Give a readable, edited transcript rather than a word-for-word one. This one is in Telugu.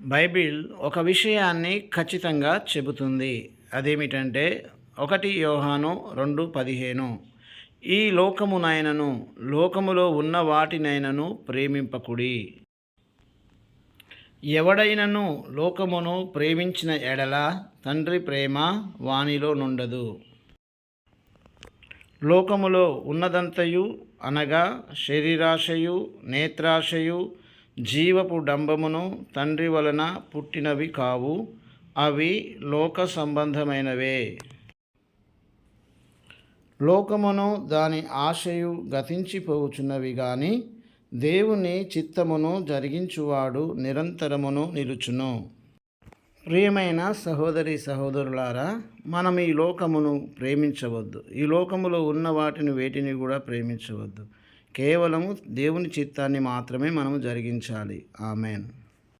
బైబిల్ ఒక విషయాన్ని ఖచ్చితంగా చెబుతుంది. అదేమిటంటే 1 యోహాను 2:15 ఈ లోకమునైనను లోకములో ఉన్న వాటినైనను ప్రేమింపకుడి. ఎవడైనను లోకమును ప్రేమించిన ఎడల తండ్రి ప్రేమ వానిలో నుండదు. లోకములో ఉన్నదంతయు అనగా శరీరాశయు, నేత్రాశయు, జీవపు డంబమును తండ్రి వలన పుట్టినవి కావు, అవి లోక సంబంధమైనవే. లోకమును దాని ఆశయు గతించిపోవుచున్నవి గాని దేవుని చిత్తమును జరిగించువాడు నిరంతరమును నిలుచును. ప్రియమైన సహోదరి సహోదరులారా, మనం ఈ లోకమును ప్రేమించవద్దు. ఈ లోకములో ఉన్న వాటిని వేటిని కూడా ప్రేమించవద్దు. కేవలము దేవుని చిత్తాన్ని మాత్రమే మనము జరిగించాలి. ఆమెన్.